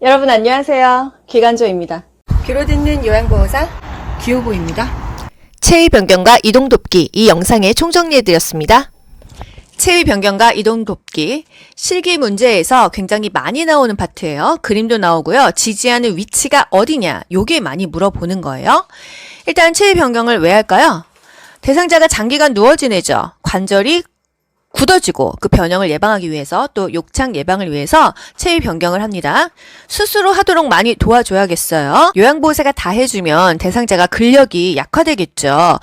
여러분 안녕하세요. 기관조입니다. 귀로 듣는 요양보호사 귀요보입니다. 체위 변경과 이동 돕기 이 영상에 총정리해드렸습니다. 체위 변경과 이동 돕기 실기 문제에서 굉장히 많이 나오는 파트예요. 그림도 나오고요. 지지하는 위치가 어디냐 요게 많이 물어보는 거예요. 일단 체위 변경을 왜 할까요? 대상자가 장기간 누워 지내죠. 관절이 굳어지고 그 변형을 예방하기 위해서 또 욕창 예방을 위해서 체위 변경을 합니다. 스스로 하도록 많이 도와줘야겠어요. 요양보호사가 다 해주면 대상자가 근력이 약화되겠죠.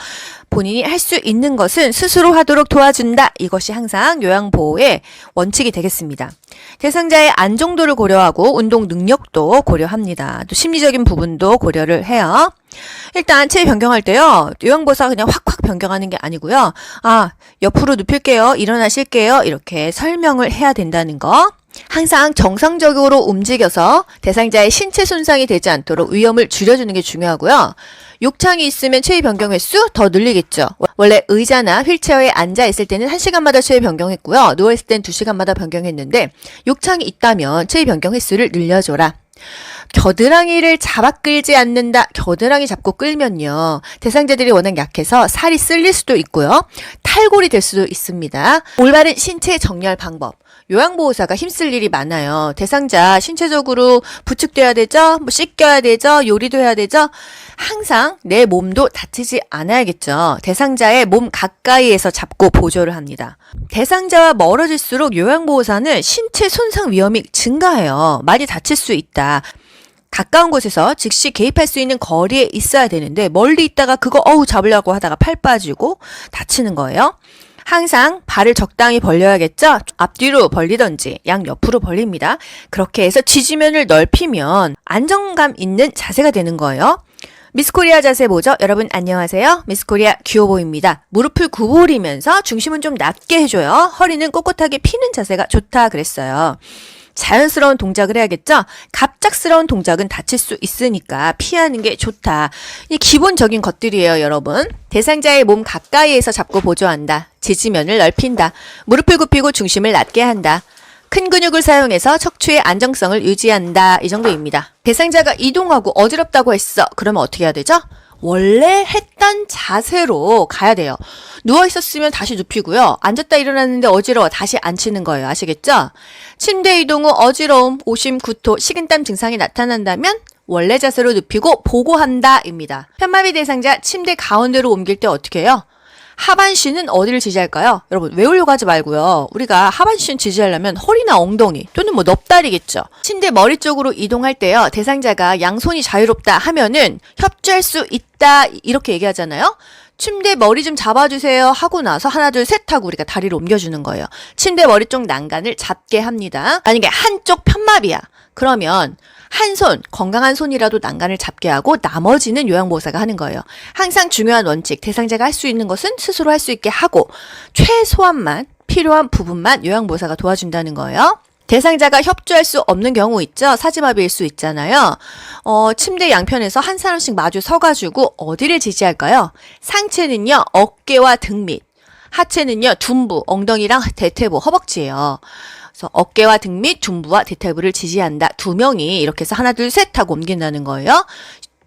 본인이 할 수 있는 것은 스스로 하도록 도와준다. 이것이 항상 요양보호의 원칙이 되겠습니다. 대상자의 안정도를 고려하고 운동 능력도 고려합니다. 또 심리적인 부분도 고려를 해요. 일단 체위 변경할 때요. 요양보호사가 그냥 확확 변경하는 게 아니고요. 옆으로 눕힐게요. 일어나실게요. 이렇게 설명을 해야 된다는 거. 항상 정상적으로 움직여서 대상자의 신체 손상이 되지 않도록 위험을 줄여주는 게 중요하고요. 욕창이 있으면 체위 변경 횟수 더 늘리겠죠. 원래 의자나 휠체어에 앉아 있을 때는 1시간마다 체위 변경했고요. 누워 있을 땐 2시간마다 변경했는데 욕창이 있다면 체위 변경 횟수를 늘려줘라. 겨드랑이를 잡아 끌지 않는다. 겨드랑이 잡고 끌면요. 대상자들이 워낙 약해서 살이 쓸릴 수도 있고요. 탈골이 될 수도 있습니다. 올바른 신체 정렬 방법. 요양보호사가 힘쓸 일이 많아요. 대상자 신체적으로 부축돼야 되죠? 씻겨야 되죠? 요리도 해야 되죠? 항상 내 몸도 다치지 않아야겠죠. 대상자의 몸 가까이에서 잡고 보조를 합니다. 대상자와 멀어질수록 요양보호사는 신체 손상 위험이 증가해요. 많이 다칠 수 있다. 가까운 곳에서 즉시 개입할 수 있는 거리에 있어야 되는데 멀리 있다가 그거 잡으려고 하다가 팔 빠지고 다치는 거예요. 항상 발을 적당히 벌려야겠죠? 앞뒤로 벌리던지 양옆으로 벌립니다. 그렇게 해서 지지면을 넓히면 안정감 있는 자세가 되는 거예요. 미스코리아 자세 보죠? 여러분 안녕하세요. 미스코리아 귀요보입니다. 무릎을 구부리면서 중심은 좀 낮게 해줘요. 허리는 꼿꼿하게 피는 자세가 좋다 그랬어요. 자연스러운 동작을 해야겠죠? 갑작스러운 동작은 다칠 수 있으니까 피하는 게 좋다. 이 기본적인 것들이에요, 여러분. 대상자의 몸 가까이에서 잡고 보조한다. 지지면을 넓힌다. 무릎을 굽히고 중심을 낮게 한다. 큰 근육을 사용해서 척추의 안정성을 유지한다. 이 정도입니다. 대상자가 이동하고 어지럽다고 했어. 그러면 어떻게 해야 되죠? 원래 했던 자세로 가야 돼요. 누워 있었으면 다시 눕히고요. 앉았다 일어났는데 어지러워 다시 앉히는 거예요. 아시겠죠? 침대 이동 후 어지러움, 오심, 구토, 식은땀 증상이 나타난다면 원래 자세로 눕히고 보고한다 입니다. 편마비 대상자 침대 가운데로 옮길 때 어떻게 해요? 하반신은 어디를 지지할까요? 여러분 외우려고 하지 말고요. 우리가 하반신 지지하려면 허리나 엉덩이 또는 넙다리겠죠. 침대 머리 쪽으로 이동할 때요. 대상자가 양손이 자유롭다 하면은 협조할 수 있다 이렇게 얘기하잖아요. 침대 머리 좀 잡아주세요 하고 나서 하나 둘 셋 하고 우리가 다리를 옮겨주는 거예요. 침대 머리 쪽 난간을 잡게 합니다. 만약에 한쪽 편마비야. 그러면 한 손, 건강한 손이라도 난간을 잡게 하고 나머지는 요양보호사가 하는 거예요. 항상 중요한 원칙, 대상자가 할 수 있는 것은 스스로 할 수 있게 하고 최소한만 필요한 부분만 요양보호사가 도와준다는 거예요. 대상자가 협조할 수 없는 경우 있죠. 사지마비일 수 있잖아요. 침대 양편에서 한 사람씩 마주 서가지고 어디를 지지할까요? 상체는요. 어깨와 등 밑, 하체는요. 둔부, 엉덩이랑 대퇴부, 허벅지예요. 그래서 어깨와 등 밑, 둔부와 대퇴부를 지지한다. 두 명이 이렇게 해서 하나 둘 셋 하고 옮긴다는 거예요.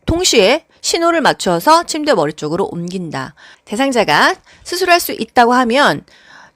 동시에 신호를 맞춰서 침대 머리 쪽으로 옮긴다. 대상자가 스스로 할 수 있다고 하면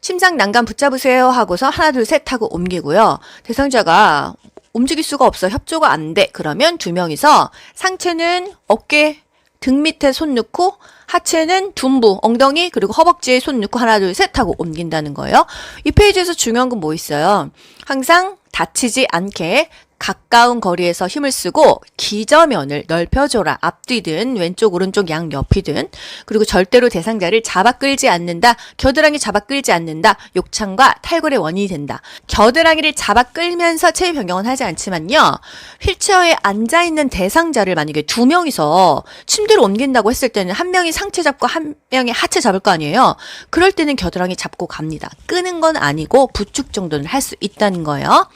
침상 난간 붙잡으세요 하고서 하나 둘 셋 하고 옮기고요. 대상자가 움직일 수가 없어. 협조가 안 돼. 그러면 두 명이서 상체는 어깨, 등 밑에 손 넣고 하체는 둔부, 엉덩이 그리고 허벅지에 손 넣고 하나 둘 셋 하고 옮긴다는 거예요. 이 페이지에서 중요한 건 뭐 있어요? 항상 다치지 않게 가까운 거리에서 힘을 쓰고 기저면을 넓혀줘라. 앞뒤든 왼쪽 오른쪽 양옆이든. 그리고 절대로 대상자를 잡아 끌지 않는다. 겨드랑이 잡아 끌지 않는다. 욕창과 탈골의 원인이 된다. 겨드랑이를 잡아 끌면서 체위 변경은 하지 않지만요. 휠체어에 앉아있는 대상자를 만약에 두 명이서 침대로 옮긴다고 했을 때는 한 명이 상체 잡고 한 명이 하체 잡을 거 아니에요. 그럴 때는 겨드랑이 잡고 갑니다. 끄는 건 아니고 부축 정도는 할 수 있다는 거예요.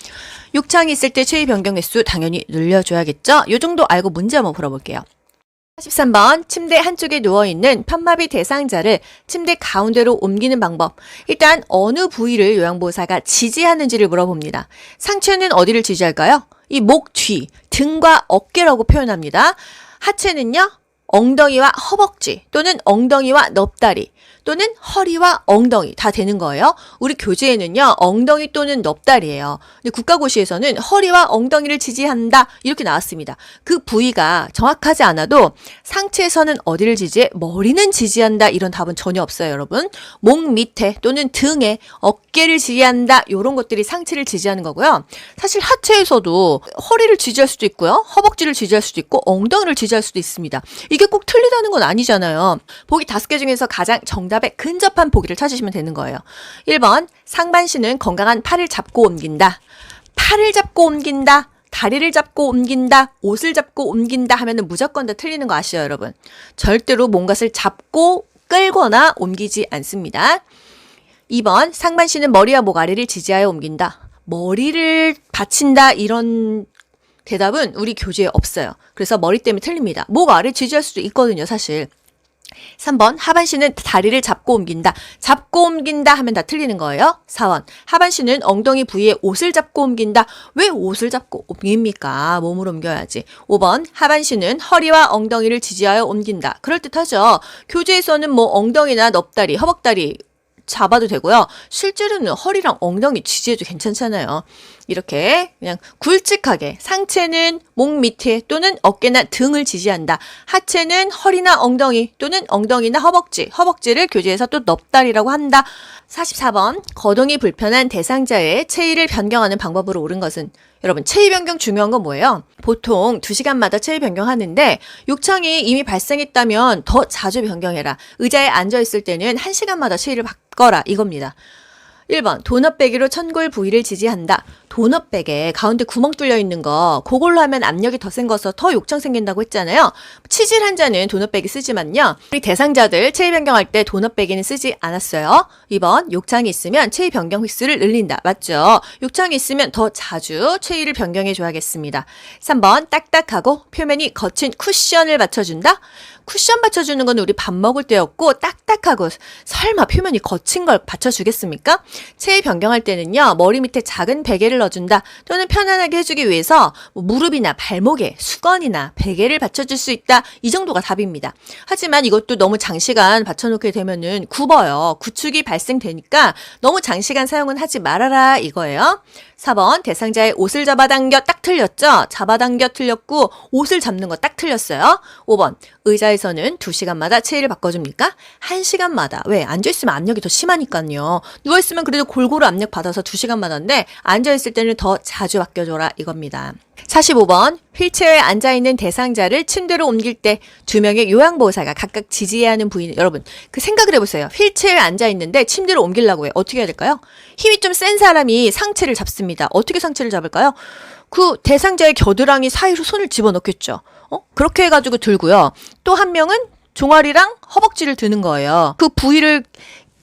욕창이 있을 때 체위 변경 횟수 당연히 늘려줘야겠죠? 요 정도 알고 문제 한번 풀어볼게요. 43번 침대 한쪽에 누워있는 편마비 대상자를 침대 가운데로 옮기는 방법. 일단 어느 부위를 요양보호사가 지지하는지를 물어봅니다. 상체는 어디를 지지할까요? 이 목 뒤, 등과 어깨라고 표현합니다. 하체는요, 엉덩이와 허벅지 또는 엉덩이와 넙다리 또는 허리와 엉덩이 다 되는 거예요. 우리 교재에는요, 엉덩이 또는 넙다리예요. 근데 국가고시에서는 허리와 엉덩이를 지지한다 이렇게 나왔습니다. 그 부위가 정확하지 않아도 상체에서는 어디를 지지해? 머리는 지지한다 이런 답은 전혀 없어요, 여러분. 목 밑에 또는 등에 어깨를 지지한다 이런 것들이 상체를 지지하는 거고요. 사실 하체에서도 허리를 지지할 수도 있고요. 허벅지를 지지할 수도 있고 엉덩이를 지지할 수도 있습니다. 이게 꼭 틀리다는 건 아니잖아요. 보기 5개 중에서 가장 정답에 근접한 보기를 찾으시면 되는 거예요. 1번 상반신은 건강한 팔을 잡고 옮긴다. 팔을 잡고 옮긴다. 다리를 잡고 옮긴다. 옷을 잡고 옮긴다 하면은 무조건 다 틀리는 거 아시죠, 여러분? 절대로 뭔가를 잡고 끌거나 옮기지 않습니다. 2번 상반신은 머리와 목 아래를 지지하여 옮긴다. 머리를 받친다 이런 대답은 우리 교재에 없어요. 그래서 머리 때문에 틀립니다. 목 아래 지지할 수도 있거든요, 사실. 3번 하반신은 다리를 잡고 옮긴다. 잡고 옮긴다 하면 다 틀리는 거예요. 4번 하반신은 엉덩이 부위에 옷을 잡고 옮긴다. 왜 옷을 잡고 옮깁니까? 몸으로 옮겨야지. 5번 하반신은 허리와 엉덩이를 지지하여 옮긴다. 그럴듯하죠. 교재에서는 뭐 엉덩이나 넙다리, 허벅다리 잡아도 되고요. 실제로는 허리랑 엉덩이 지지해도 괜찮잖아요. 이렇게 그냥 굵직하게 상체는 목 밑에 또는 어깨나 등을 지지한다. 하체는 허리나 엉덩이 또는 엉덩이나 허벅지, 허벅지를 교재에서 또 넙다리라고 한다. 44번 거동이 불편한 대상자의 체위를 변경하는 방법으로 옳은 것은 여러분 체위 변경 중요한 건 뭐예요? 보통 2시간마다 체위 변경하는데 욕창이 이미 발생했다면 더 자주 변경해라. 의자에 앉아있을 때는 1시간마다 체위를 바꿔라 이겁니다. 1번 도넛배기로 천골 부위를 지지한다. 도넛백에 가운데 구멍 뚫려 있는 거 그걸로 하면 압력이 더 센 거서 더 욕창 생긴다고 했잖아요. 치질 환자는 도넛백이 쓰지만요. 우리 대상자들 체위 변경할 때 도넛백이는 쓰지 않았어요. 2번 욕창이 있으면 체위 변경 횟수를 늘린다. 맞죠? 욕창이 있으면 더 자주 체위를 변경해 줘야겠습니다. 3번 딱딱하고 표면이 거친 쿠션을 받쳐준다. 쿠션 받쳐주는 건 우리 밥 먹을 때였고 딱딱하고 설마 표면이 거친 걸 받쳐주겠습니까? 체위 변경할 때는요. 머리 밑에 작은 베개를 넣어준다. 또는 편안하게 해주기 위해서 무릎이나 발목에 수건이나 베개를 받쳐줄 수 있다. 이 정도가 답입니다. 하지만 이것도 너무 장시간 받쳐놓게 되면은 굽어요. 구축이 발생되니까 너무 장시간 사용은 하지 말아라 이거예요. 4번 대상자의 옷을 잡아당겨 딱 틀렸죠? 잡아당겨 틀렸고 옷을 잡는 거 딱 틀렸어요. 5번 의자에서는 2시간마다 체위를 바꿔줍니까? 1시간마다. 왜? 앉아있으면 압력이 더 심하니까요. 누워있으면 그래도 골고루 압력 받아서 2시간마다인데 앉아있을 때는 더 자주 바뀌어줘라 이겁니다. 45번 휠체어에 앉아있는 대상자를 침대로 옮길 때 2명의 요양보호사가 각각 지지해야 하는 부위는 여러분 그 생각을 해보세요. 휠체어에 앉아있는데 침대로 옮기려고 해요. 어떻게 해야 될까요? 힘이 좀 센 사람이 상체를 잡습니다. 어떻게 상체를 잡을까요? 그 대상자의 겨드랑이 사이로 손을 집어넣겠죠. 그렇게 해가지고 들고요. 또 한 명은 종아리랑 허벅지를 드는 거예요. 그 부위를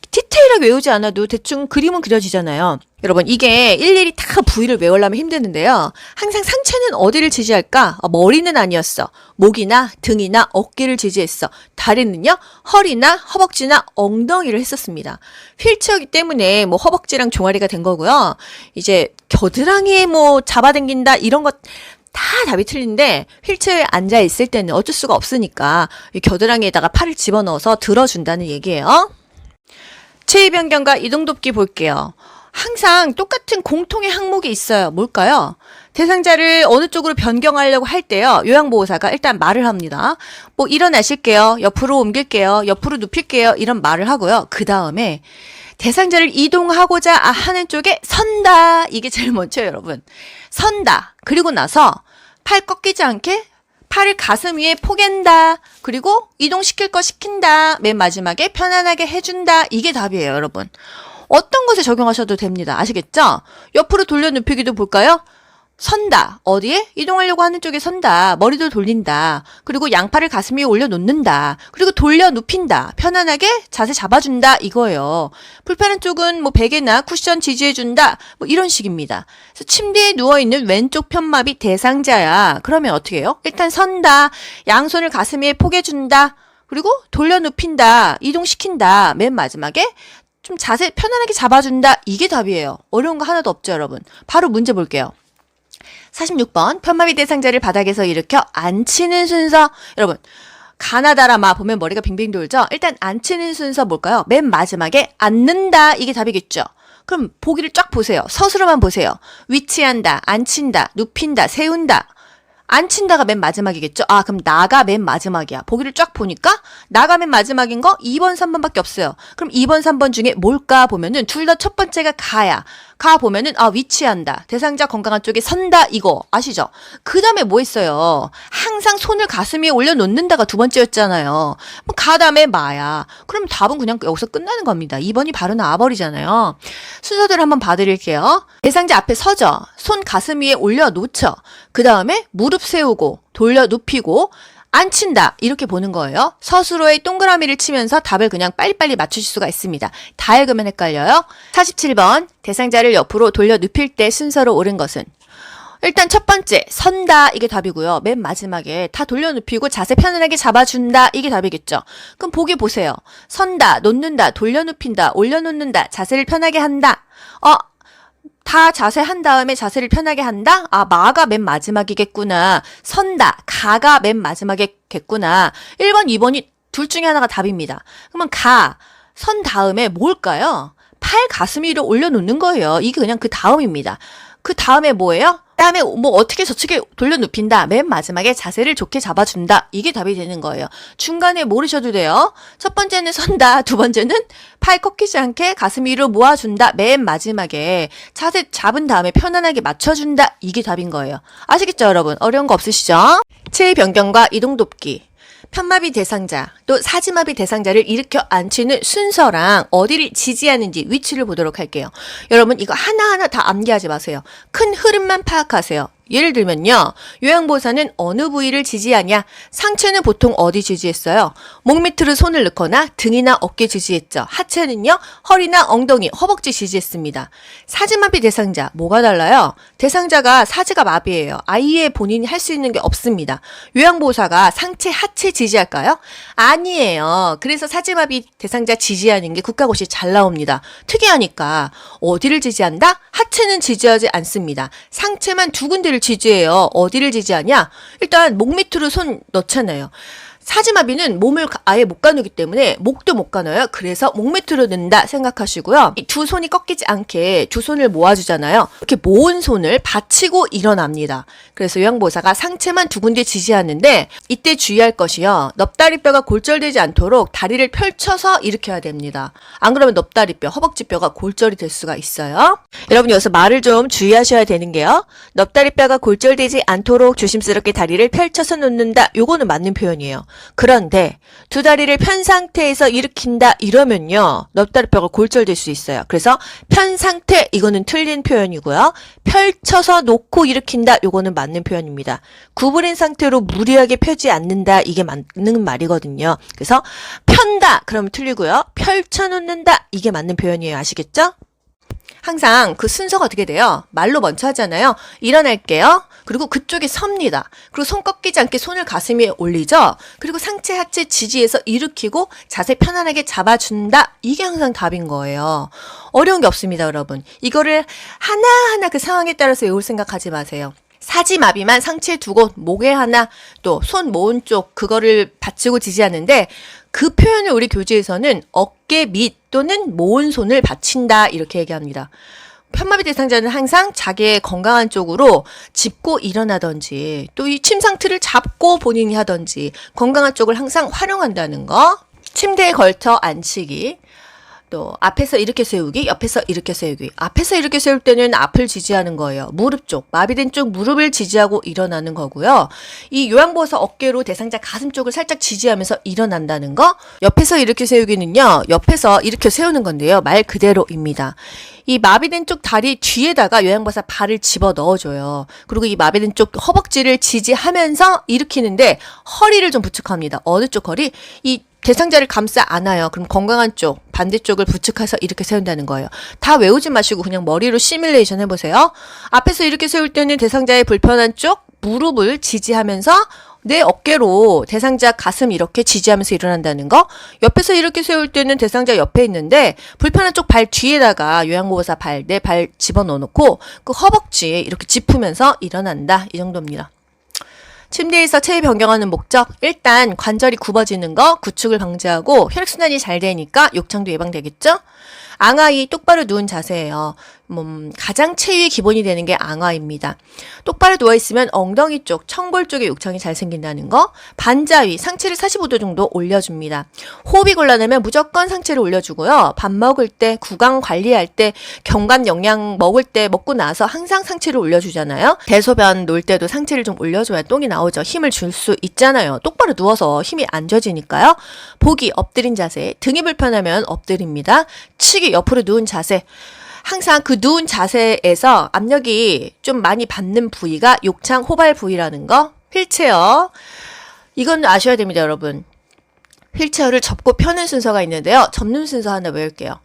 디테일하게 외우지 않아도 대충 그림은 그려지잖아요. 여러분 이게 일일이 다 부위를 외우려면 힘드는데요. 항상 상체는 어디를 지지할까? 머리는 아니었어. 목이나 등이나 어깨를 지지했어. 다리는요? 허리나 허벅지나 엉덩이를 했었습니다. 휠체어이기 때문에 뭐 허벅지랑 종아리가 된 거고요. 이제 겨드랑이에 뭐 잡아당긴다 이런 것 다 답이 틀린데 휠체어에 앉아 있을 때는 어쩔 수가 없으니까 이 겨드랑이에다가 팔을 집어넣어서 들어준다는 얘기예요. 체위 변경과 이동 돕기 볼게요. 항상 똑같은 공통의 항목이 있어요. 뭘까요? 대상자를 어느 쪽으로 변경하려고 할 때요. 요양보호사가 일단 말을 합니다. 뭐 일어나실게요. 옆으로 옮길게요. 옆으로 눕힐게요. 이런 말을 하고요. 그 다음에 대상자를 이동하고자 하는 쪽에 선다. 이게 제일 먼저예요, 여러분. 선다. 그리고 나서 팔 꺾이지 않게 팔을 가슴 위에 포갠다. 그리고 이동시킬 거 시킨다. 맨 마지막에 편안하게 해준다. 이게 답이에요, 여러분. 어떤 것에 적용하셔도 됩니다. 아시겠죠? 옆으로 돌려 눕히기도 볼까요? 선다. 어디에? 이동하려고 하는 쪽에 선다. 머리도 돌린다. 그리고 양팔을 가슴 위에 올려놓는다. 그리고 돌려 눕힌다. 편안하게 자세 잡아준다. 이거예요. 불편한 쪽은 뭐 베개나 쿠션 지지해준다. 뭐 이런 식입니다. 그래서 침대에 누워있는 왼쪽 편마비 대상자야. 그러면 어떻게 해요? 일단 선다. 양손을 가슴 위에 포개준다. 그리고 돌려 눕힌다. 이동시킨다. 맨 마지막에 좀 자세 편안하게 잡아준다. 이게 답이에요. 어려운 거 하나도 없죠, 여러분. 바로 문제 볼게요. 46번 편마비 대상자를 바닥에서 일으켜 앉히는 순서. 여러분 가나다라마 보면 머리가 빙빙 돌죠. 일단 앉히는 순서 뭘까요? 맨 마지막에 앉는다, 이게 답이겠죠. 그럼 보기를 쫙 보세요. 서술어만 보세요. 위치한다, 앉힌다, 눕힌다, 세운다. 앉힌다가 맨 마지막이겠죠. 아, 그럼 나가 맨 마지막이야. 보기를 쫙 보니까 나가 맨 마지막인 거 2번, 3번밖에 없어요. 그럼 2번, 3번 중에 뭘까 보면은 둘 다 첫 번째가 가야. 가 보면은 위치한다. 대상자 건강한 쪽에 선다, 이거 아시죠? 그 다음에 뭐 있어요? 항상 손을 가슴 위에 올려놓는다가 두 번째였잖아요. 가 다음에 마야. 그럼 답은 그냥 여기서 끝나는 겁니다. 2번이 바로 나와버리잖아요. 순서대로 한번 봐드릴게요. 대상자 앞에 서죠. 손 가슴 위에 올려놓죠. 그 다음에 무릎 세우고 돌려 눕히고 앉힌다, 이렇게 보는 거예요. 서술어에 동그라미를 치면서 답을 그냥 빨리빨리 맞추실 수가 있습니다. 다 읽으면 헷갈려요. 47번 대상자를 옆으로 돌려 눕힐 때 순서로 옳은 것은? 일단 첫 번째 선다, 이게 답이고요. 맨 마지막에 다 돌려 눕히고 자세 편안하게 잡아준다, 이게 답이겠죠. 그럼 보기 보세요. 선다, 놓는다, 돌려 눕힌다, 올려놓는다, 자세를 편하게 한다. 다 자세 한 다음에 자세를 편하게 한다? 마가 맨 마지막이겠구나. 선다, 가가 맨 마지막이겠구나. 1번, 2번이 둘 중에 하나가 답입니다. 그러면 선 다음에 뭘까요? 팔 가슴 위로 올려놓는 거예요. 이게 그냥 그 다음입니다. 그 다음에 뭐예요? 다음에 뭐 어떻게 저측에 돌려 눕힌다. 맨 마지막에 자세를 좋게 잡아준다. 이게 답이 되는 거예요. 중간에 모르셔도 돼요. 첫 번째는 선다. 두 번째는 팔 꺾이지 않게 가슴 위로 모아준다. 맨 마지막에 자세 잡은 다음에 편안하게 맞춰준다. 이게 답인 거예요. 아시겠죠, 여러분? 어려운 거 없으시죠? 체위 변경과 이동 돕기. 편마비 대상자, 또 사지마비 대상자를 일으켜 앉히는 순서랑 어디를 지지하는지 위치를 보도록 할게요. 여러분 이거 하나하나 다 암기하지 마세요. 큰 흐름만 파악하세요. 예를 들면요. 요양보호사는 어느 부위를 지지하냐? 상체는 보통 어디 지지했어요? 목 밑으로 손을 넣거나 등이나 어깨 지지했죠. 하체는요. 허리나 엉덩이, 허벅지 지지했습니다. 사지마비 대상자, 뭐가 달라요? 대상자가 사지가 마비예요. 아이의 본인이 할 수 있는 게 없습니다. 요양보호사가 상체, 하체 지지할까요? 아니에요. 그래서 사지마비 대상자 지지하는 게 국가고시 잘 나옵니다. 특이하니까. 어디를 지지한다? 하체는 지지하지 않습니다. 상체만 두 군데를 지지해요. 어디를 지지하냐? 일단 목 밑으로 손 넣잖아요. 사지마비는 몸을 아예 못 가누기 때문에 목도 못 가눠요. 그래서 목 밑으로 넣는다 생각하시고요. 이 두 손이 꺾이지 않게 두 손을 모아주잖아요. 이렇게 모은 손을 받치고 일어납니다. 그래서 요양보호사가 상체만 두 군데 지지하는데 이때 주의할 것이요. 넙다리뼈가 골절되지 않도록 다리를 펼쳐서 일으켜야 됩니다. 안 그러면 넙다리뼈, 허벅지뼈가 골절이 될 수가 있어요. 여러분 여기서 말을 좀 주의하셔야 되는 게요. 넙다리뼈가 골절되지 않도록 조심스럽게 다리를 펼쳐서 놓는다. 요거는 맞는 표현이에요. 그런데 두 다리를 편 상태에서 일으킨다 이러면요. 넙다리뼈가 골절될 수 있어요. 그래서 편 상태 이거는 틀린 표현이고요. 펼쳐서 놓고 일으킨다 요거는 맞는 표현입니다. 구부린 상태로 무리하게 펴지 않는다 이게 맞는 말이거든요. 그래서 편다 그러면 틀리고요. 펼쳐 놓는다 이게 맞는 표현이에요. 아시겠죠? 항상 그 순서가 어떻게 돼요? 말로 먼저 하잖아요. 일어날게요. 그리고 그쪽에 섭니다. 그리고 손 꺾이지 않게 손을 가슴 위에 올리죠. 그리고 상체, 하체 지지해서 일으키고 자세 편안하게 잡아준다. 이게 항상 답인 거예요. 어려운 게 없습니다, 여러분. 이거를 하나하나 그 상황에 따라서 외울 생각하지 마세요. 사지마비만 상체 두 곳, 목에 하나, 또 손 모은 쪽 그거를 받치고 지지하는데 그 표현을 우리 교재에서는 어깨 밑 또는 모은 손을 받친다 이렇게 얘기합니다. 편마비 대상자는 항상 자기의 건강한 쪽으로 짚고 일어나든지 또 이 침 상태를 잡고 본인이 하든지 건강한 쪽을 항상 활용한다는 거. 침대에 걸쳐 앉히기. 또 앞에서 이렇게 세우기, 옆에서 이렇게 세우기. 앞에서 이렇게 세울 때는 앞을 지지하는 거예요. 무릎 쪽, 마비된 쪽 무릎을 지지하고 일어나는 거고요. 이 요양보호사 어깨로 대상자 가슴 쪽을 살짝 지지하면서 일어난다는 거. 옆에서 이렇게 세우기는요. 옆에서 이렇게 세우는 건데요. 말 그대로입니다. 이 마비된 쪽 다리 뒤에다가 요양보호사 발을 집어 넣어줘요. 그리고 이 마비된 쪽 허벅지를 지지하면서 일으키는데 허리를 좀 부축합니다. 어느 쪽 허리? 이 대상자를 감싸 안아요. 그럼 건강한 쪽, 반대쪽을 부축해서 이렇게 세운다는 거예요. 다 외우지 마시고 그냥 머리로 시뮬레이션 해보세요. 앞에서 이렇게 세울 때는 대상자의 불편한 쪽, 무릎을 지지하면서 내 어깨로 대상자 가슴 이렇게 지지하면서 일어난다는 거. 옆에서 이렇게 세울 때는 대상자 옆에 있는데 불편한 쪽 발 뒤에다가 요양보호사 내 발 집어넣어 놓고 그 허벅지에 이렇게 짚으면서 일어난다. 이 정도입니다. 침대에서 체위 변경하는 목적. 일단 관절이 굽어지는 거, 구축을 방지하고 혈액순환이 잘 되니까 욕창도 예방되겠죠? 앙하이 똑바로 누운 자세예요. 가장 체위의 기본이 되는 게 앙하입니다. 똑바로 누워있으면 엉덩이 쪽, 청골 쪽에 욕창이 잘 생긴다는 거. 반자위, 상체를 45도 정도 올려줍니다. 호흡이 곤란하면 무조건 상체를 올려주고요. 밥 먹을 때, 구강 관리할 때, 경관 영양 먹을 때, 먹고 나서 항상 상체를 올려주잖아요. 대소변 놓을 때도 상체를 좀 올려줘야 똥이 나오죠. 힘을 줄 수 있잖아요. 똑바로 누워서 힘이 안 져지니까요. 보기, 엎드린 자세. 등이 불편하면 엎드립니다. 치기, 옆으로 누운 자세. 항상 그 누운 자세에서 압력이 좀 많이 받는 부위가 욕창 호발 부위라는 거. 휠체어. 이건 아셔야 됩니다, 여러분. 휠체어를 접고 펴는 순서가 있는데요. 접는 순서 하나 외울게요.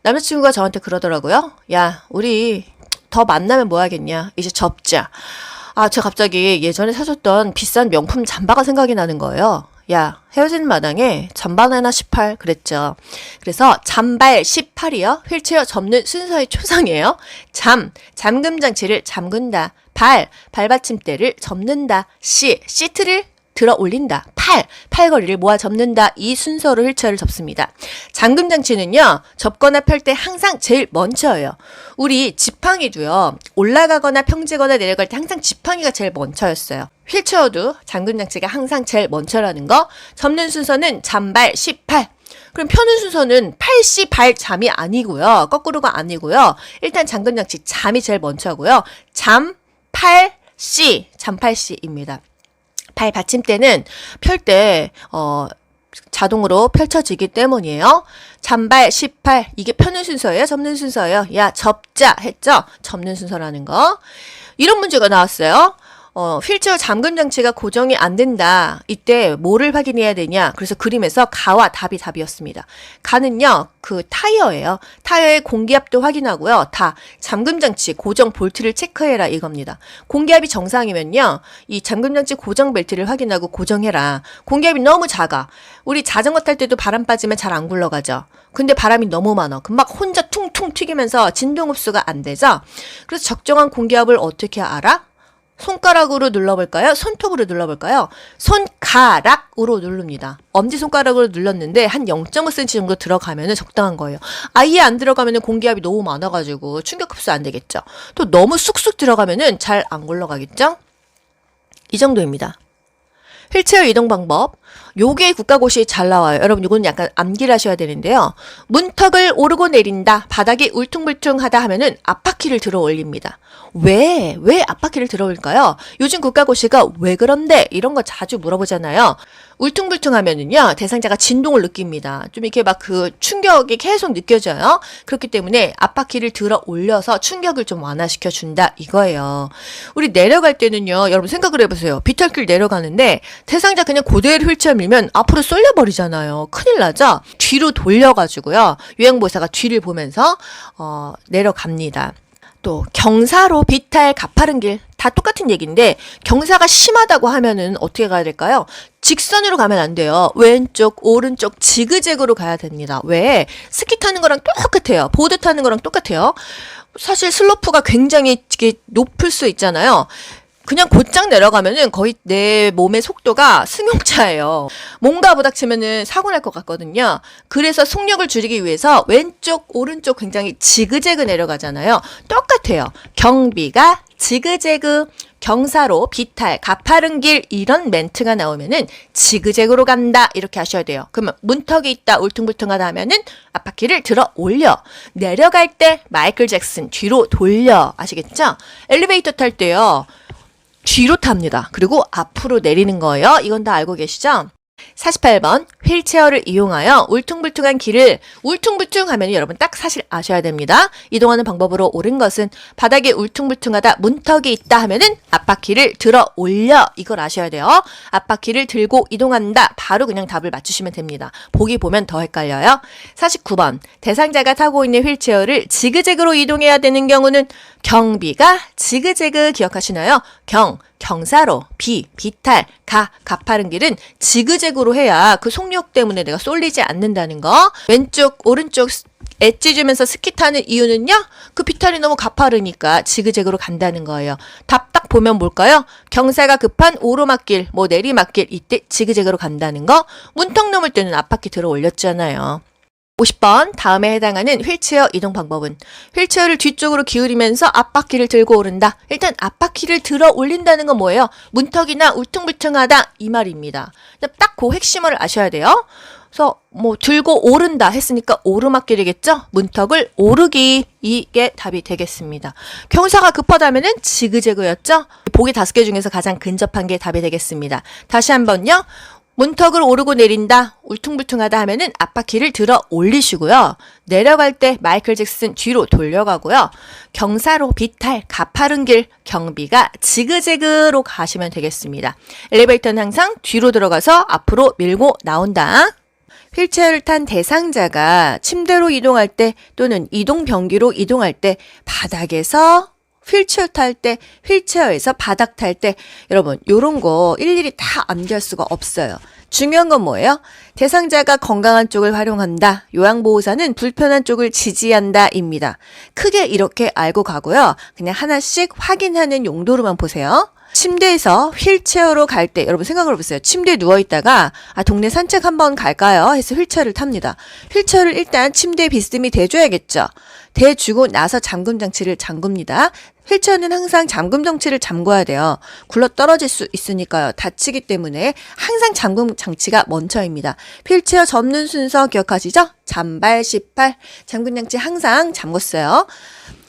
남자친구가 저한테 그러더라고요. 야, 우리 더 만나면 뭐 하겠냐. 이제 접자. 제가 갑자기 예전에 사줬던 비싼 명품 잠바가 생각이 나는 거예요. 야, 헤어진 마당에 잠발 하나 18 그랬죠. 그래서 잠발 18이요. 휠체어 접는 순서의 초성이에요. 잠금 장치를 잠근다. 발받침대를 접는다. 시트를 들어 올린다. 팔걸이를 모아 접는다. 이 순서로 휠체어를 접습니다. 잠금 장치는요, 접거나 펼 때 항상 제일 먼저예요. 우리 지팡이도요, 올라가거나 평지거나 내려갈 때 항상 지팡이가 제일 먼저였어요. 휠체어도 잠금 장치가 항상 제일 먼저라는 거. 접는 순서는 잠발 18. 그럼 펴는 순서는 팔씨 발 잠이 아니고요. 거꾸로가 아니고요. 일단 잠금 장치 잠이 제일 먼저고요. 잠팔씨입니다. 발 받침대는 펼 때 자동으로 펼쳐지기 때문이에요. 잠발 18 이게 펴는 순서예요? 접는 순서예요? 야, 접자 했죠? 접는 순서라는 거. 이런 문제가 나왔어요. 휠체어 잠금 장치가 고정이 안 된다. 이때 뭐를 확인해야 되냐? 그래서 그림에서 가와 답이었습니다. 가는요, 그 타이어예요. 타이어의 공기압도 확인하고요. 잠금 장치 고정 볼트를 체크해라 이겁니다. 공기압이 정상이면요, 이 잠금 장치 고정 벨트를 확인하고 고정해라. 공기압이 너무 작아. 우리 자전거 탈 때도 바람 빠지면 잘 안 굴러가죠. 근데 바람이 너무 많아. 그럼 막 혼자 퉁퉁 튀기면서 진동 흡수가 안 되죠. 그래서 적정한 공기압을 어떻게 알아? 손가락으로 눌러볼까요? 손톱으로 눌러볼까요? 손가락으로 누릅니다. 엄지손가락으로 눌렀는데 한 0.5cm 정도 들어가면 적당한 거예요. 아예 안 들어가면 공기압이 너무 많아가지고 충격 흡수 안 되겠죠. 또 너무 쑥쑥 들어가면 잘 안 굴러가겠죠? 이 정도입니다. 휠체어 이동 방법. 요게 국가고시에 잘 나와요. 여러분 이거는 약간 암기를 하셔야 되는데요. 문턱을 오르고 내린다. 바닥이 울퉁불퉁하다 하면은 앞바퀴를 들어 올립니다. 왜 앞바퀴를 들어 올릴까요? 요즘 국가고시가 왜 그런데 이런 거 자주 물어보잖아요. 울퉁불퉁하면은요, 대상자가 진동을 느낍니다. 좀 이렇게 막 그 충격이 계속 느껴져요. 그렇기 때문에 앞바퀴를 들어 올려서 충격을 좀 완화시켜 준다 이거예요. 우리 내려갈 때는요, 여러분 생각을 해보세요. 비탈길 내려가는데 대상자 그냥 그대로 휠체어 밀면 앞으로 쏠려버리잖아요. 큰일 나죠? 뒤로 돌려가지고요, 요양보호사가 뒤를 보면서 내려갑니다. 또 경사로 비탈 가파른 길 다 똑같은 얘기인데 경사가 심하다고 하면은 어떻게 가야 될까요? 직선으로 가면 안 돼요. 왼쪽, 오른쪽 지그재그로 가야 됩니다. 왜? 스키 타는 거랑 똑같아요. 보드 타는 거랑 똑같아요. 사실 슬로프가 굉장히 높을 수 있잖아요. 그냥 곧장 내려가면은 거의 내 몸의 속도가 승용차예요. 뭔가 부닥치면은 사고 날 것 같거든요. 그래서 속력을 줄이기 위해서 왼쪽, 오른쪽 굉장히 지그재그 내려가잖아요. 똑같아요. 경비가 지그재그, 경사로 비탈, 가파른 길 이런 멘트가 나오면은 지그재그로 간다 이렇게 하셔야 돼요. 그러면 문턱이 있다, 울퉁불퉁하다 하면은 앞바퀴를 들어 올려. 내려갈 때 마이클 잭슨 뒤로 돌려. 아시겠죠? 엘리베이터 탈 때요, 뒤로 탑니다. 그리고 앞으로 내리는 거예요. 이건 다 알고 계시죠? 48번 휠체어를 이용하여 울퉁불퉁한 길을 울퉁불퉁하면 여러분 딱 사실 아셔야 됩니다. 이동하는 방법으로 옳은 것은 바닥에 울퉁불퉁하다, 문턱이 있다 하면은 앞바퀴를 들어 올려. 이걸 아셔야 돼요. 앞바퀴를 들고 이동한다. 바로 그냥 답을 맞추시면 됩니다. 보기 보면 더 헷갈려요. 49번 대상자가 타고 있는 휠체어를 지그재그로 이동해야 되는 경우는 경비가 지그재그 기억하시나요? 경사로 비탈, 가파른 길은 지그재그로 해야 그 속력 때문에 내가 쏠리지 않는다는 거. 왼쪽, 오른쪽 엣지 주면서 스키 타는 이유는요? 그 비탈이 너무 가파르니까 지그재그로 간다는 거예요. 답 딱 보면 뭘까요? 경사가 급한 오르막길, 내리막길 이때 지그재그로 간다는 거. 문턱 넘을 때는 앞바퀴 들어 올렸잖아요. 50번 다음에 해당하는 휠체어 이동 방법은 휠체어를 뒤쪽으로 기울이면서 앞바퀴를 들고 오른다. 일단 앞바퀴를 들어 올린다는 건 뭐예요? 문턱이나 울퉁불퉁하다 이 말입니다. 딱 그 핵심을 아셔야 돼요. 그래서 들고 오른다 했으니까 오르막길이겠죠? 문턱을 오르기 이게 답이 되겠습니다. 경사가 급하다면은 지그재그였죠? 보기 5개 중에서 가장 근접한 게 답이 되겠습니다. 다시 한번요. 문턱을 오르고 내린다, 울퉁불퉁하다 하면은 앞바퀴를 들어 올리시고요. 내려갈 때 마이클 잭슨 뒤로 돌려가고요. 경사로 비탈, 가파른 길, 경비가 지그재그로 가시면 되겠습니다. 엘리베이터는 항상 뒤로 들어가서 앞으로 밀고 나온다. 휠체어를 탄 대상자가 침대로 이동할 때 또는 이동변기로 이동할 때 바닥에서 휠체어 탈 때, 휠체어에서 바닥 탈 때, 여러분, 요런 거 일일이 다 암기할 수가 없어요. 중요한 건 뭐예요? 대상자가 건강한 쪽을 활용한다. 요양보호사는 불편한 쪽을 지지한다. 입니다. 크게 이렇게 알고 가고요. 그냥 하나씩 확인하는 용도로만 보세요. 침대에서 휠체어로 갈 때 여러분 생각을 해보세요. 침대에 누워있다가 동네 산책 한번 갈까요? 해서 휠체어를 탑니다. 휠체어를 일단 침대에 비스듬히 대줘야겠죠. 대주고 나서 잠금 장치를 잠굽니다. 휠체어는 항상 잠금 장치를 잠궈야 돼요. 굴러 떨어질 수 있으니까요. 다치기 때문에 항상 잠금 장치가 먼저입니다. 휠체어 접는 순서 기억하시죠? 잠발, 18, 잠금 장치 항상 잠궜어요.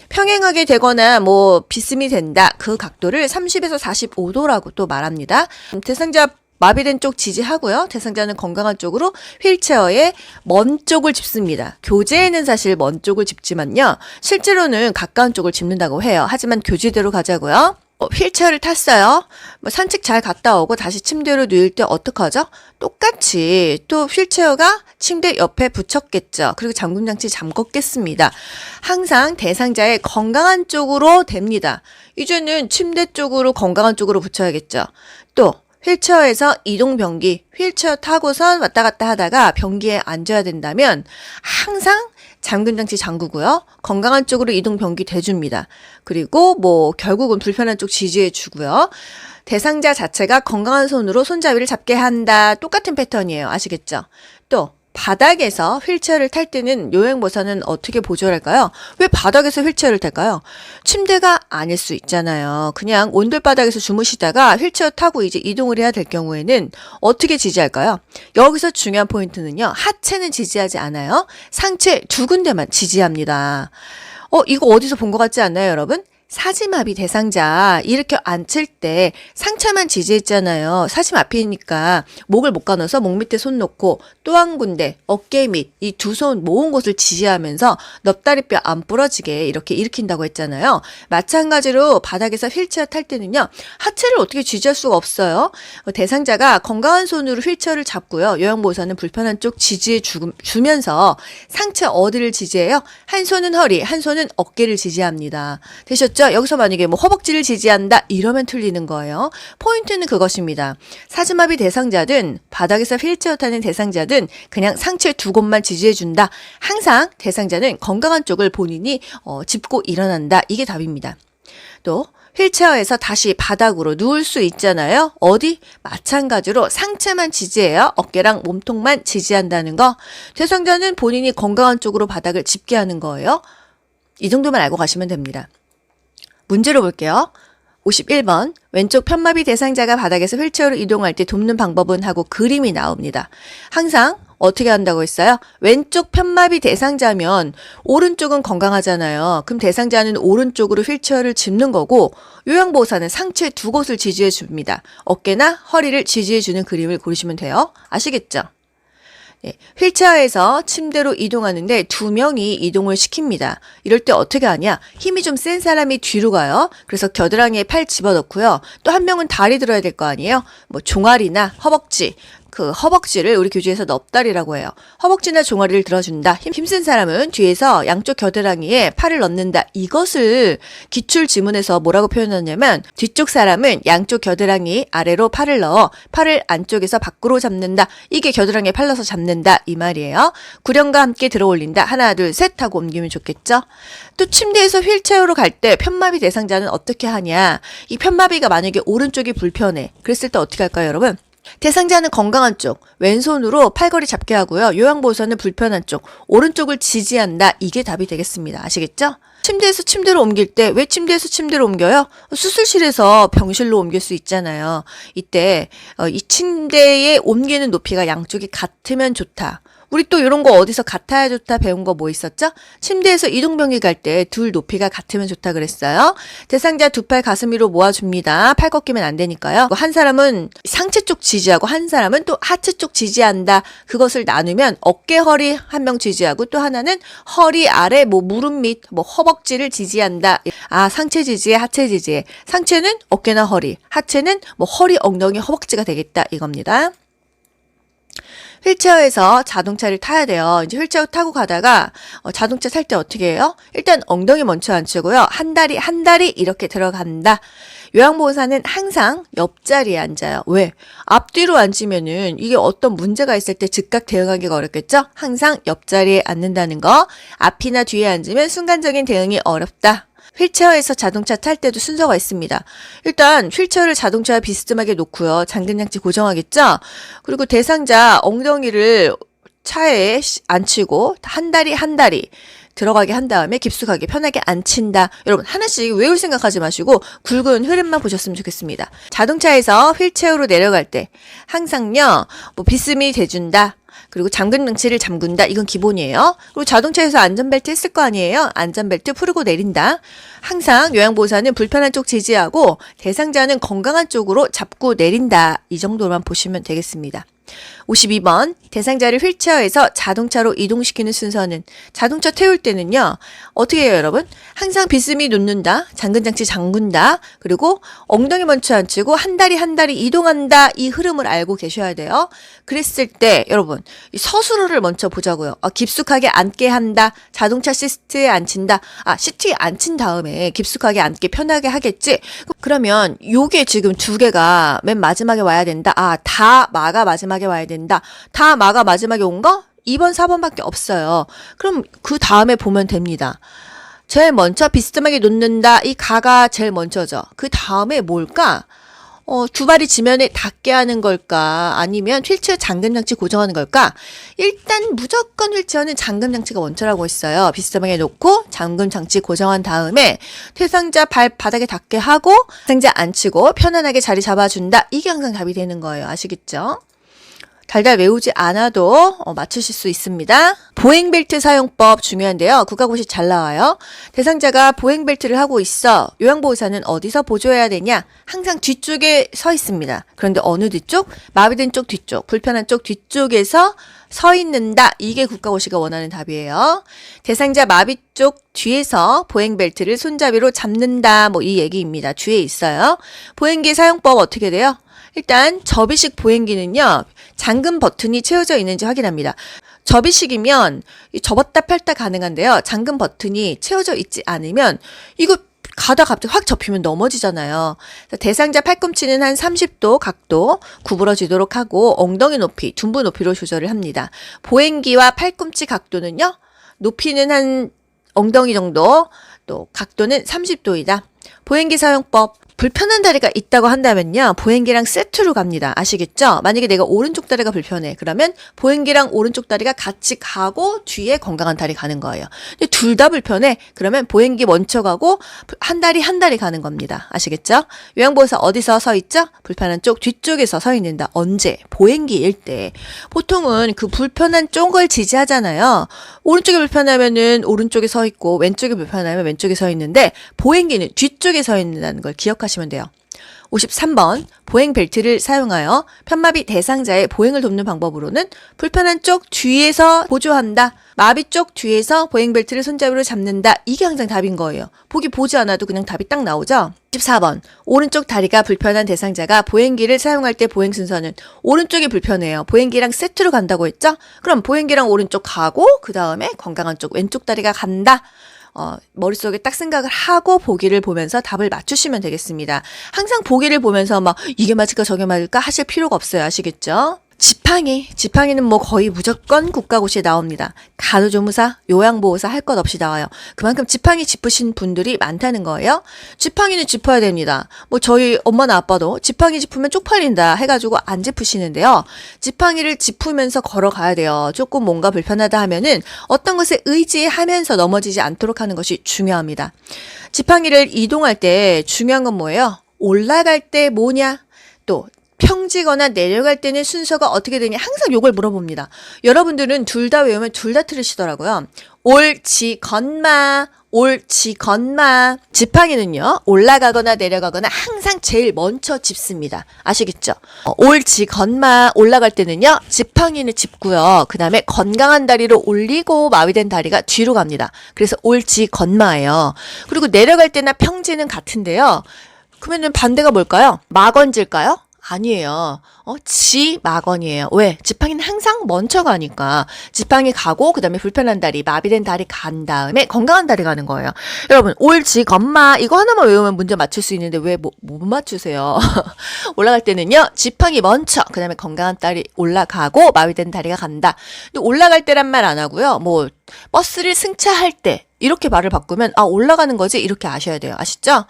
평행하게 되거나 비스듬히 된다. 그 각도를 30에서 45도라고 또 말합니다. 대상자 마비된 쪽 지지하고요. 대상자는 건강한 쪽으로 휠체어의 먼 쪽을 짚습니다. 교재에는 사실 먼 쪽을 짚지만요. 실제로는 가까운 쪽을 짚는다고 해요. 하지만 교재대로 가자고요. 휠체어를 탔어요. 산책 잘 갔다 오고 다시 침대로 누울 때 어떡하죠? 똑같이 또 휠체어가 침대 옆에 붙였겠죠. 그리고 잠금장치 잠궜겠습니다. 항상 대상자의 건강한 쪽으로 됩니다. 이제는 침대 쪽으로 건강한 쪽으로 붙여야겠죠. 또 휠체어에서 이동 변기, 휠체어 타고선 왔다 갔다 하다가 변기에 앉아야 된다면 항상 잠금장치 잠그고요. 건강한 쪽으로 이동 변기 대줍니다. 그리고 결국은 불편한 쪽 지지해 주고요. 대상자 자체가 건강한 손으로 손잡이를 잡게 한다. 똑같은 패턴이에요. 아시겠죠? 또 바닥에서 휠체어를 탈 때는 요양보호사는 어떻게 보조할까요? 왜 바닥에서 휠체어를 탈까요? 침대가 아닐 수 있잖아요. 그냥 온돌바닥에서 주무시다가 휠체어 타고 이제 이동을 해야 될 경우에는 어떻게 지지할까요? 여기서 중요한 포인트는요. 하체는 지지하지 않아요. 상체 두 군데만 지지합니다. 이거 어디서 본 것 같지 않나요, 여러분? 사지마비 대상자 이렇게 앉힐 때 상체만 지지했잖아요. 사지마비니까 목을 못 가눠서 목 밑에 손 놓고 또 한 군데 어깨 밑 이 두 손 모은 곳을 지지하면서 넙다리뼈 안 부러지게 이렇게 일으킨다고 했잖아요. 마찬가지로 바닥에서 휠체어 탈 때는요. 하체를 어떻게 지지할 수가 없어요. 대상자가 건강한 손으로 휠체어를 잡고요. 요양보호사는 불편한 쪽 지지해 주면서 상체 어디를 지지해요? 한 손은 허리, 한 손은 어깨를 지지합니다. 되셨죠? 여기서 만약에 허벅지를 지지한다 이러면 틀리는 거예요. 포인트는 그것입니다. 사지마비 대상자든 바닥에서 휠체어 타는 대상자든 그냥 상체 두 곳만 지지해준다. 항상 대상자는 건강한 쪽을 본인이 짚고 일어난다. 이게 답입니다. 또 휠체어에서 다시 바닥으로 누울 수 있잖아요. 어디? 마찬가지로 상체만 지지해요. 어깨랑 몸통만 지지한다는 거. 대상자는 본인이 건강한 쪽으로 바닥을 짚게 하는 거예요. 이 정도만 알고 가시면 됩니다. 문제로 볼게요. 51번 왼쪽 편마비 대상자가 바닥에서 휠체어로 이동할 때 돕는 방법은 하고 그림이 나옵니다. 항상 어떻게 한다고 했어요? 왼쪽 편마비 대상자면 오른쪽은 건강하잖아요. 그럼 대상자는 오른쪽으로 휠체어를 짚는 거고 요양보호사는 상체 두 곳을 지지해 줍니다. 어깨나 허리를 지지해 주는 그림을 고르시면 돼요. 아시겠죠? 네, 휠체어에서 침대로 이동하는데 두 명이 이동을 시킵니다. 이럴 때 어떻게 하냐? 힘이 좀 센 사람이 뒤로 가요. 그래서 겨드랑이에 팔 집어넣고요. 또 한 명은 다리 들어야 될 거 아니에요? 종아리나 허벅지, 그 허벅지를 우리 교재에서 넙다리라고 해요. 허벅지나 종아리를 들어준다. 힘센 사람은 뒤에서 양쪽 겨드랑이에 팔을 넣는다. 이것을 기출 지문에서 뭐라고 표현하냐면 뒤쪽 사람은 양쪽 겨드랑이 아래로 팔을 넣어 팔을 안쪽에서 밖으로 잡는다. 이게 겨드랑이에 팔 넣어서 잡는다 이 말이에요. 구령과 함께 들어 올린다. 하나 둘 셋 하고 옮기면 좋겠죠. 또 침대에서 휠체어로 갈 때 편마비 대상자는 어떻게 하냐. 이 편마비가 만약에 오른쪽이 불편해. 그랬을 때 어떻게 할까요 여러분? 대상자는 건강한 쪽, 왼손으로 팔걸이 잡게 하고요. 요양보호사는 불편한 쪽, 오른쪽을 지지한다. 이게 답이 되겠습니다. 아시겠죠? 침대에서 침대로 옮길 때 왜 침대에서 침대로 옮겨요? 수술실에서 병실로 옮길 수 있잖아요. 이때 이 침대에 옮기는 높이가 양쪽이 같으면 좋다. 우리 또 이런 거 어디서 같아야 좋다 배운 거 뭐 있었죠? 침대에서 이동병기 갈 때 둘 높이가 같으면 좋다 그랬어요. 대상자 두 팔 가슴 위로 모아줍니다. 팔 꺾이면 안 되니까요. 한 사람은 상체 쪽 지지하고 한 사람은 또 하체 쪽 지지한다. 그것을 나누면 어깨, 허리 한 명 지지하고 또 하나는 허리 아래 뭐 무릎 밑 뭐 허벅지를 지지한다. 아, 상체 지지에 하체 지지에. 상체는 어깨나 허리, 하체는 뭐 허리, 엉덩이, 허벅지가 되겠다 이겁니다. 휠체어에서 자동차를 타야 돼요. 이제 휠체어 타고 가다가 자동차 탈 때 어떻게 해요? 일단 엉덩이 먼저 앉히고요. 한 다리 이렇게 들어간다. 요양보호사는 항상 옆자리에 앉아요. 왜? 앞뒤로 앉으면은 이게 어떤 문제가 있을 때 즉각 대응하기가 어렵겠죠? 항상 옆자리에 앉는다는 거. 앞이나 뒤에 앉으면 순간적인 대응이 어렵다. 휠체어에서 자동차 탈 때도 순서가 있습니다. 일단 휠체어를 자동차와 비스듬하게 놓고요. 잠금장치 고정하겠죠? 그리고 대상자 엉덩이를 차에 앉히고 한 다리 들어가게 한 다음에 깊숙하게 편하게 앉힌다. 여러분 하나씩 외울 생각하지 마시고 굵은 흐름만 보셨으면 좋겠습니다. 자동차에서 휠체어로 내려갈 때 항상요. 뭐 비스듬히 대준다. 그리고 잠금 장치를 잠근다. 이건 기본이에요. 그리고 자동차에서 안전벨트 했을 거 아니에요. 안전벨트 풀고 내린다. 항상 요양보호사는 불편한 쪽 지지하고 대상자는 건강한 쪽으로 잡고 내린다. 이 정도만 보시면 되겠습니다. 52번 대상자를 휠체어에서 자동차로 이동시키는 순서는 자동차 태울 때는요. 어떻게 해요 여러분? 항상 비스듬히 놓는다. 잠금장치 잠근다. 그리고 엉덩이 먼저 앉히고 한 다리 이동한다. 이 흐름을 알고 계셔야 돼요. 그랬을 때 여러분 이 서술어를 먼저 보자고요. 깊숙하게 앉게 한다. 자동차 시트에 앉힌다. 시트에 앉힌 다음에 깊숙하게 앉게 편하게 하겠지. 그러면 요게 지금 두 개가 맨 마지막에 와야 된다. 다 마가 마지막에 와야 된다. 다 마가 마지막에 온 거 2번, 4번밖에 없어요. 그럼 그 다음에 보면 됩니다. 제일 먼저 비스듬하게 놓는다. 이 가가 제일 먼저죠. 그 다음에 뭘까? 두 발이 지면에 닿게 하는 걸까? 아니면 휠체어 잠금장치 고정하는 걸까? 일단 무조건 휠체어는 잠금장치가 원초라고 했어요. 비스듬하게 놓고 잠금장치 고정한 다음에 대상자 발 바닥에 닿게 하고 대상자 앉히고 편안하게 자리 잡아준다. 이게 항상 답이 되는 거예요. 아시겠죠? 달달 외우지 않아도 맞추실 수 있습니다. 보행벨트 사용법 중요한데요. 국가고시 잘 나와요. 대상자가 보행벨트를 하고 있어. 요양보호사는 어디서 보조해야 되냐? 항상 뒤쪽에 서 있습니다. 그런데 어느 뒤쪽? 마비된 쪽 뒤쪽, 불편한 쪽 뒤쪽에서 서 있는다. 이게 국가고시가 원하는 답이에요. 대상자 마비 쪽 뒤에서 보행벨트를 손잡이로 잡는다. 뭐 이 얘기입니다. 뒤에 있어요. 보행기 사용법 어떻게 돼요? 일단 접이식 보행기는요. 잠금 버튼이 채워져 있는지 확인합니다. 접이식이면 접었다 펼다 가능한데요. 잠금 버튼이 채워져 있지 않으면 이거 가다 갑자기 확 접히면 넘어지잖아요. 대상자 팔꿈치는 한 30도 각도 구부러지도록 하고 엉덩이 높이, 둔부 높이로 조절을 합니다. 보행기와 팔꿈치 각도는요. 높이는 한 엉덩이 정도, 또 각도는 30도이다. 보행기 사용법. 불편한 다리가 있다고 한다면요. 보행기랑 세트로 갑니다. 아시겠죠? 만약에 내가 오른쪽 다리가 불편해. 그러면 보행기랑 오른쪽 다리가 같이 가고 뒤에 건강한 다리 가는 거예요. 근데 둘 다 불편해. 그러면 보행기 먼저 가고 한 다리 가는 겁니다. 아시겠죠? 요양보호사 어디서 서 있죠? 불편한 쪽 뒤쪽에서 서 있는다. 언제? 보행기일 때. 보통은 그 불편한 쪽을 지지하잖아요. 오른쪽이 불편하면은 오른쪽에 서 있고 왼쪽이 불편하면 왼쪽에 서 있는데 보행기는 뒤쪽에 서 있는다는 걸 기억하시면 돼요. 53번 보행 벨트를 사용하여 편마비 대상자의 보행을 돕는 방법으로는 불편한 쪽 뒤에서 보조한다. 마비 쪽 뒤에서 보행 벨트를 손잡이로 잡는다. 이게 항상 답인 거예요. 보기 보지 않아도 그냥 답이 딱 나오죠. 14번 오른쪽 다리가 불편한 대상자가 보행기를 사용할 때 보행 순서는 오른쪽이 불편해요. 보행기랑 세트로 간다고 했죠? 그럼 보행기랑 오른쪽 가고 그 다음에 건강한 쪽 왼쪽 다리가 간다. 머릿속에 딱 생각을 하고 보기를 보면서 답을 맞추시면 되겠습니다. 항상 보기를 보면서 막 이게 맞을까 저게 맞을까 하실 필요가 없어요. 아시겠죠? 지팡이는 뭐 거의 무조건 국가고시에 나옵니다. 간호조무사, 요양보호사 할 것 없이 나와요. 그만큼 지팡이 짚으신 분들이 많다는 거예요. 지팡이는 짚어야 됩니다. 뭐 저희 엄마나 아빠도 지팡이 짚으면 쪽팔린다 해가지고 안 짚으시는데요. 지팡이를 짚으면서 걸어가야 돼요. 조금 뭔가 불편하다 하면은 어떤 것에 의지하면서 넘어지지 않도록 하는 것이 중요합니다. 지팡이를 이동할 때 중요한 건 뭐예요? 올라갈 때 뭐냐? 또 평지거나 내려갈 때는 순서가 어떻게 되냐 항상 요걸 물어봅니다. 여러분들은 둘 다 외우면 둘 다 틀리시더라고요. 옳지 건마 옳지 건마. 지팡이는요 올라가거나 내려가거나 항상 제일 먼저 짚습니다. 아시겠죠? 옳지 건마 올라갈 때는요 지팡이는 짚고요. 그 다음에 건강한 다리로 올리고 마비된 다리가 뒤로 갑니다. 그래서 옳지 건마예요. 그리고 내려갈 때나 평지는 같은데요. 그러면은 반대가 뭘까요? 막언질까요? 아니에요. 지막언이에요. 왜? 지팡이는 항상 먼저 가니까. 지팡이 가고 그다음에 불편한 다리, 마비된 다리 간 다음에 건강한 다리 가는 거예요. 여러분, 옳지 건마 이거 하나만 외우면 문제 맞출 수 있는데 왜 못 맞추세요? 올라갈 때는요. 지팡이 먼저 그다음에 건강한 다리 올라가고 마비된 다리가 간다. 근데 올라갈 때란 말 안 하고요. 뭐 버스를 승차할 때 이렇게 말을 바꾸면 올라가는 거지 이렇게 아셔야 돼요. 아시죠?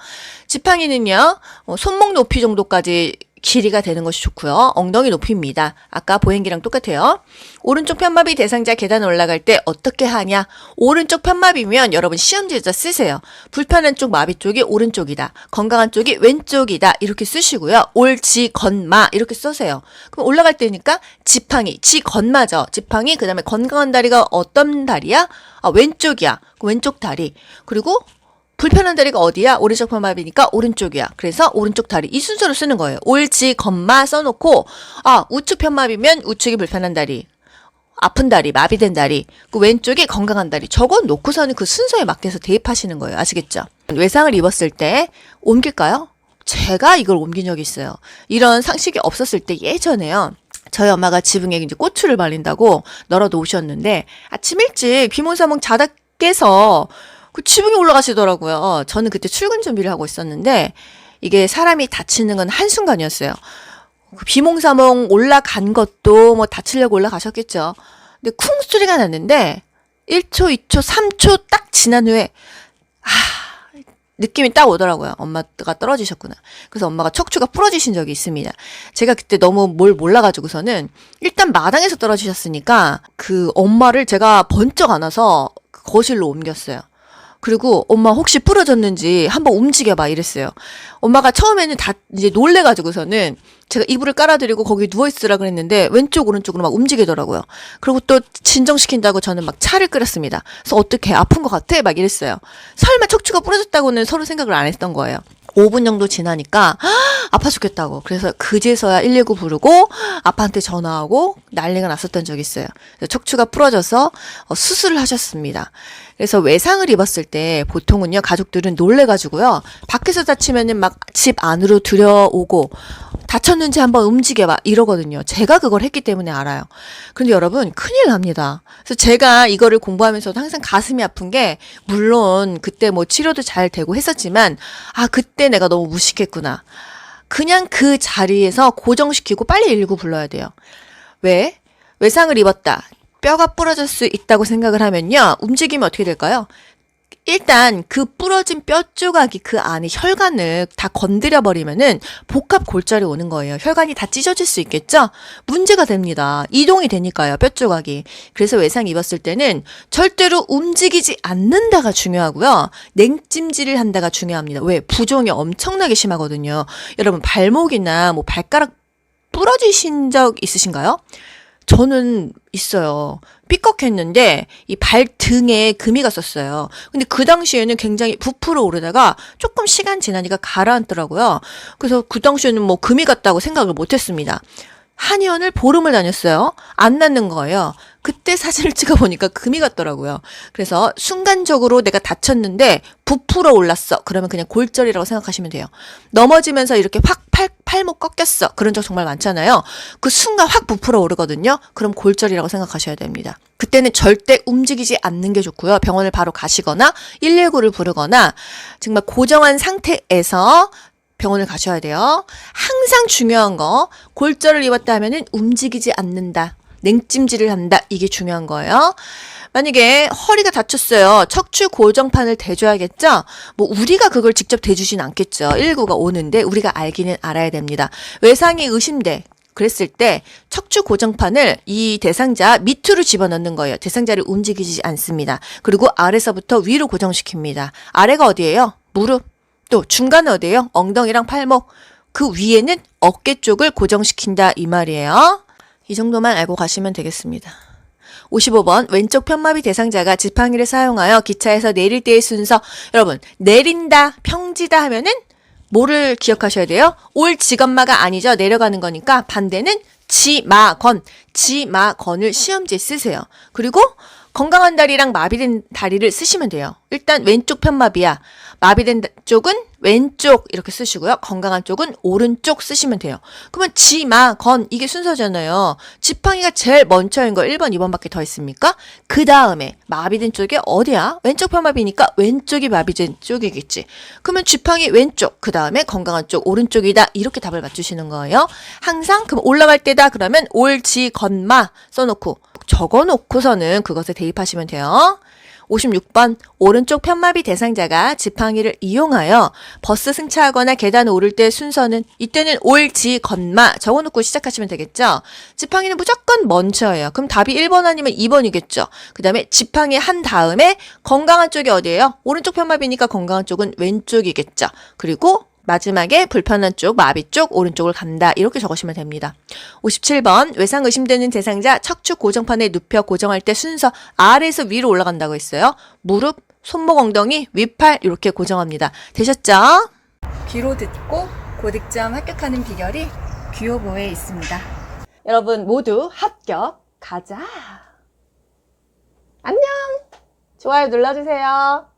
지팡이는요. 손목 높이 정도까지 길이가 되는 것이 좋고요. 엉덩이 높이입니다. 아까 보행기랑 똑같아요. 오른쪽 편마비 대상자 계단 올라갈 때 어떻게 하냐? 오른쪽 편마비면 여러분 시험지에다 쓰세요. 불편한 쪽 마비 쪽이 오른쪽이다. 건강한 쪽이 왼쪽이다. 이렇게 쓰시고요. 옳지 건마 이렇게 쓰세요. 그럼 올라갈 때니까 지팡이, 건마죠. 지팡이 그다음에 건강한 다리가 어떤 다리야? 왼쪽이야. 왼쪽 다리. 그리고 불편한 다리가 어디야? 오른쪽 편마비니까 오른쪽이야. 그래서 오른쪽 다리 이 순서로 쓰는 거예요. 옳지 건마 써놓고 우측 편마비면 우측이 불편한 다리, 아픈 다리, 마비된 다리, 그 왼쪽이 건강한 다리 적어 놓고서는 그 순서에 맞게서 대입하시는 거예요. 아시겠죠? 외상을 입었을 때 옮길까요? 제가 이걸 옮긴 적이 있어요. 이런 상식이 없었을 때 예전에요. 저희 엄마가 지붕에 이제 고추를 말린다고 널어 놓으셨는데 아침 일찍 비몽사몽 자다 깨서 그 지붕에 올라가시더라고요. 저는 그때 출근 준비를 하고 있었는데 이게 사람이 다치는 건 한순간이었어요. 그 비몽사몽 올라간 것도 뭐 다치려고 올라가셨겠죠. 근데 쿵 소리가 났는데 1초, 2초, 3초 딱 지난 후에 느낌이 딱 오더라고요. 엄마가 떨어지셨구나. 그래서 엄마가 척추가 부러지신 적이 있습니다. 제가 그때 너무 뭘 몰라가지고서는 일단 마당에서 떨어지셨으니까 그 엄마를 제가 번쩍 안아서 거실로 옮겼어요. 그리고 엄마 혹시 부러졌는지 한번 움직여봐 이랬어요. 엄마가 처음에는 다 이제 놀래가지고서는 제가 이불을 깔아드리고 거기 누워있으라 그랬는데 왼쪽 오른쪽으로 막 움직이더라고요. 그리고 또 진정시킨다고 저는 막 차를 끓였습니다. 그래서 어떻게 아픈 것 같아? 막 이랬어요. 설마 척추가 부러졌다고는 서로 생각을 안 했던 거예요. 5분 정도 지나니까 아파 죽겠다고. 그래서 그제서야 119 부르고 아빠한테 전화하고 난리가 났었던 적이 있어요. 척추가 부러져서 수술을 하셨습니다. 그래서 외상을 입었을 때 보통은요 가족들은 놀래가지고요 밖에서 다치면은 막 집 안으로 들여오고 다쳤는지 한번 움직여봐 이러거든요. 제가 그걸 했기 때문에 알아요. 그런데 여러분 큰일 납니다. 그래서 제가 이거를 공부하면서도 항상 가슴이 아픈 게 물론 그때 뭐 치료도 잘 되고 했었지만 그때 내가 너무 무식했구나. 그냥 그 자리에서 고정시키고 빨리 119 불러야 돼요. 왜? 외상을 입었다. 뼈가 부러질 수 있다고 생각을 하면요. 움직이면 어떻게 될까요? 일단 그 부러진 뼈 조각이 그 안에 혈관을 다 건드려 버리면은 복합 골절이 오는 거예요. 혈관이 다 찢어질 수 있겠죠? 문제가 됩니다. 이동이 되니까요. 뼈 조각이. 그래서 외상 입었을 때는 절대로 움직이지 않는다가 중요하고요. 냉찜질을 한다가 중요합니다. 왜? 부종이 엄청나게 심하거든요. 여러분 발목이나 뭐 발가락 부러지신 적 있으신가요? 저는 있어요. 삐걱했는데 이 발등에 금이 갔었어요. 근데 그 당시에는 굉장히 부풀어 오르다가 조금 시간 지나니까 가라앉더라고요. 그래서 그 당시에는 뭐 금이 갔다고 생각을 못했습니다. 한의원을 보름을 다녔어요. 안 낫는 거예요. 그때 사진을 찍어보니까 금이 갔더라고요. 그래서 순간적으로 내가 다쳤는데 부풀어 올랐어. 그러면 그냥 골절이라고 생각하시면 돼요. 넘어지면서 이렇게 확 팔목 꺾였어. 그런 적 정말 많잖아요. 그 순간 확 부풀어 오르거든요. 그럼 골절이라고 생각하셔야 됩니다. 그때는 절대 움직이지 않는 게 좋고요. 병원을 바로 가시거나 119를 부르거나 정말 고정한 상태에서 병원을 가셔야 돼요. 항상 중요한 거, 골절을 입었다 하면은 움직이지 않는다. 냉찜질을 한다. 이게 중요한 거예요. 만약에 허리가 다쳤어요. 척추 고정판을 대줘야겠죠? 뭐 우리가 그걸 직접 대주진 않겠죠. 119가 오는데 우리가 알기는 알아야 됩니다. 외상이 의심돼. 그랬을 때 척추 고정판을 이 대상자 밑으로 집어넣는 거예요. 대상자를 움직이지 않습니다. 그리고 아래서부터 위로 고정시킵니다. 아래가 어디예요? 무릎. 또 중간은 어디예요? 엉덩이랑 팔목. 그 위에는 어깨 쪽을 고정시킨다 이 말이에요. 이 정도만 알고 가시면 되겠습니다. 55번 왼쪽 편마비 대상자가 지팡이를 사용하여 기차에서 내릴 때의 순서. 여러분 내린다 평지다 하면은 뭐를 기억하셔야 돼요? 올 지건마가 아니죠. 내려가는 거니까 반대는 지마건. 지마건을 시험지에 쓰세요. 그리고 건강한 다리랑 마비된 다리를 쓰시면 돼요. 일단 왼쪽 편마비야. 마비된 쪽은 왼쪽 이렇게 쓰시고요. 건강한 쪽은 오른쪽 쓰시면 돼요. 그러면 지, 마, 건 이게 순서잖아요. 지팡이가 제일 먼저인 거 1번, 2번밖에 더 있습니까? 그 다음에 마비된 쪽이 어디야? 왼쪽 편마비니까 왼쪽이 마비된 쪽이겠지. 그러면 지팡이 왼쪽, 그 다음에 건강한 쪽 오른쪽이다. 이렇게 답을 맞추시는 거예요. 항상 그럼 올라갈 때다 그러면 올, 지, 건, 마 써놓고 적어놓고서는 그것에 대입하시면 돼요. 56번 오른쪽 편마비 대상자가 지팡이를 이용하여 버스 승차하거나 계단 오를 때 순서는 이때는 올, 지, 건마 적어놓고 시작하시면 되겠죠. 지팡이는 무조건 먼저예요. 그럼 답이 1번 아니면 2번이겠죠. 그 다음에 지팡이 한 다음에 건강한 쪽이 어디예요? 오른쪽 편마비니까 건강한 쪽은 왼쪽이겠죠. 그리고 마지막에 불편한 쪽, 마비 쪽, 오른쪽을 간다. 이렇게 적으시면 됩니다. 57번 외상 의심되는 대상자 척추 고정판에 눕혀 고정할 때 순서 아래에서 위로 올라간다고 했어요. 무릎, 손목, 엉덩이, 윗팔 이렇게 고정합니다. 되셨죠? 귀로 듣고 고득점 합격하는 비결이 귀요보에 있습니다. 여러분 모두 합격 가자. 안녕. 좋아요 눌러주세요.